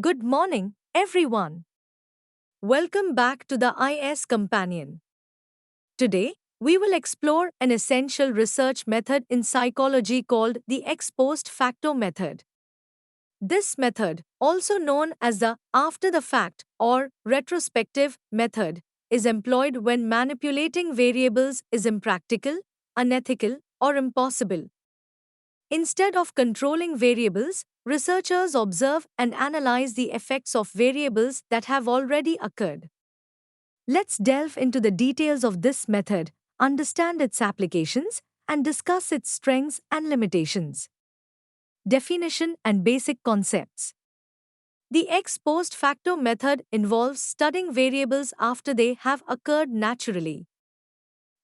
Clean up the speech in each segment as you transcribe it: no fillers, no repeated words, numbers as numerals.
Good morning, everyone. Welcome back to the IS Companion. Today, we will explore an essential research method in psychology called the ex post facto method. This method, also known as the after the fact or retrospective method, is employed when manipulating variables is impractical, unethical, or impossible. Instead of controlling variables, researchers observe and analyze the effects of variables that have already occurred. Let's delve into the details of this method, understand its applications, and discuss its strengths and limitations. Definition and basic concepts. The ex post facto method involves studying variables after they have occurred naturally.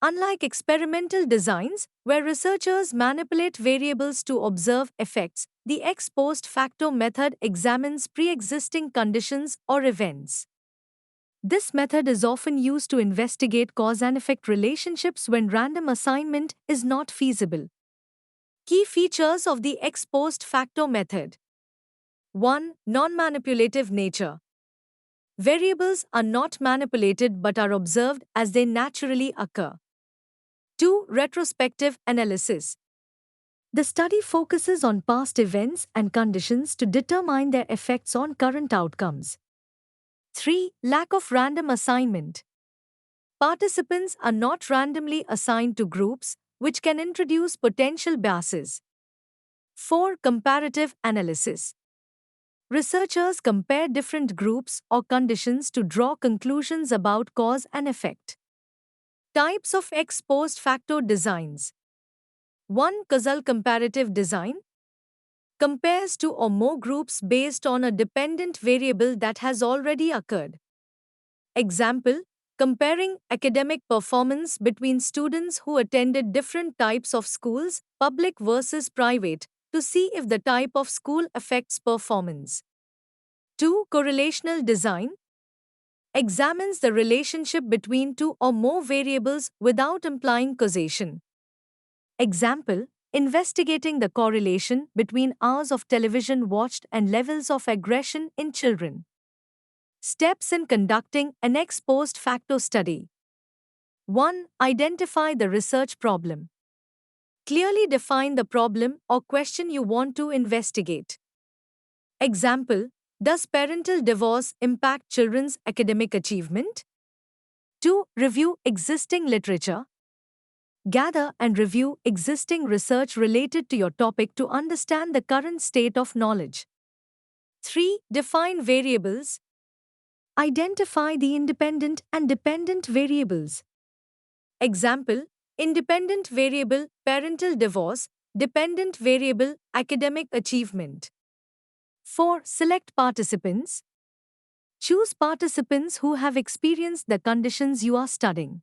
Unlike experimental designs, where researchers manipulate variables to observe effects, the ex post facto method examines pre existing conditions or events. This method is often used to investigate cause and effect relationships when random assignment is not feasible. Key features of the ex post facto method: 1. Non manipulative nature. Variables are not manipulated but are observed as they naturally occur. 2. Retrospective analysis. The study focuses on past events and conditions to determine their effects on current outcomes. 3. Lack of random assignment. Participants are not randomly assigned to groups, which can introduce potential biases. 4. Comparative analysis. Researchers compare different groups or conditions to draw conclusions about cause and effect. Types of ex post facto designs. 1. Causal comparative design compares two or more groups based on a dependent variable that has already occurred. Example: comparing academic performance between students who attended different types of schools, public versus private, to see if the type of school affects performance. 2. Correlational design examines the relationship between two or more variables without implying causation. Example: investigating the correlation between hours of television watched and levels of aggression in children. Steps in conducting an ex post facto study. 1. Identify the research problem. Clearly define the problem or question you want to investigate. Example: does parental divorce impact children's academic achievement? 2. Review existing literature. Gather and review existing research related to your topic to understand the current state of knowledge. 3. Define variables. Identify the independent and dependent variables. Example: independent variable parental divorce, dependent variable academic achievement. 4. Select participants. Choose participants who have experienced the conditions you are studying.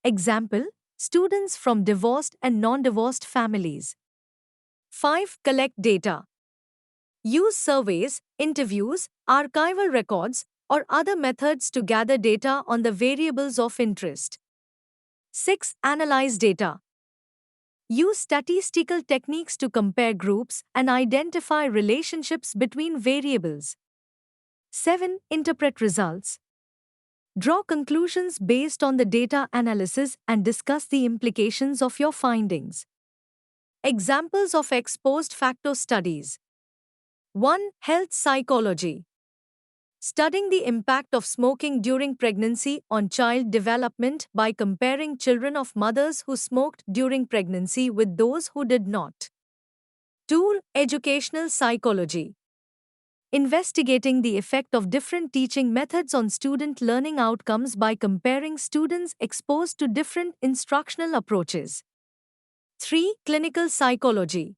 Example: students from divorced and non-divorced families. 5. Collect data. Use surveys, interviews, archival records, or other methods to gather data on the variables of interest. 6. Analyze data. Use statistical techniques to compare groups and identify relationships between variables. 7. Interpret results. Draw conclusions based on the data analysis and discuss the implications of your findings. Examples of ex post facto studies. 1. Health psychology. Studying the impact of smoking during pregnancy on child development by comparing children of mothers who smoked during pregnancy with those who did not. 2. Educational psychology. Investigating the effect of different teaching methods on student learning outcomes by comparing students exposed to different instructional approaches. 3. Clinical psychology.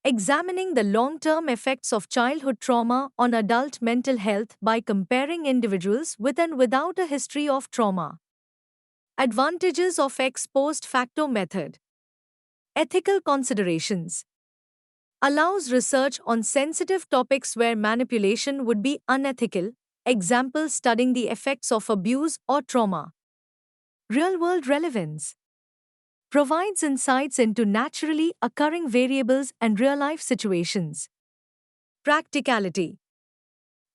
Examining the long-term effects of childhood trauma on adult mental health by comparing individuals with and without a history of trauma. Advantages of ex post facto method. Ethical considerations. Allows research on sensitive topics where manipulation would be unethical, example studying the effects of abuse or trauma. Real-world relevance. Provides insights into naturally occurring variables and real-life situations. Practicality.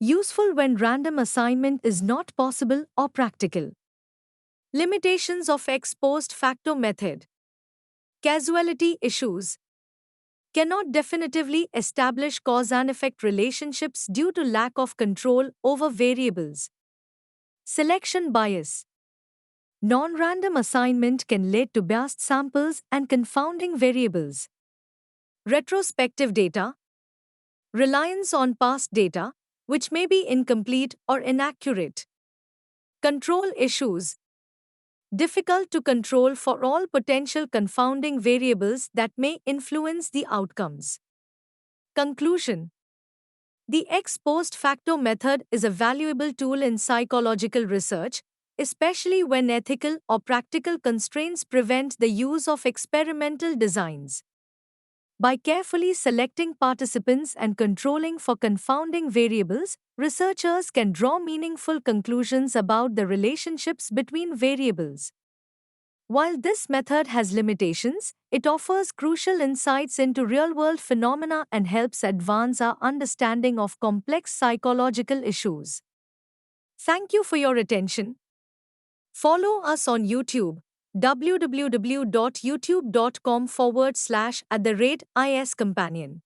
Useful when random assignment is not possible or practical. Limitations of ex post facto method. Causality issues. Cannot definitively establish cause and effect relationships due to lack of control over variables. Selection bias. Non random assignment can lead to biased samples and confounding variables. Retrospective data. Reliance on past data, which may be incomplete or inaccurate. Control issues. Difficult to control for all potential confounding variables that may influence the outcomes. Conclusion. The ex post facto method is a valuable tool in psychological research, especially when ethical or practical constraints prevent the use of experimental designs. By carefully selecting participants and controlling for confounding variables, researchers can draw meaningful conclusions about the relationships between variables. While this method has limitations, it offers crucial insights into real world phenomena and helps advance our understanding of complex psychological issues. Thank you for your attention. Follow us on YouTube www.youtube.com/iscompanion.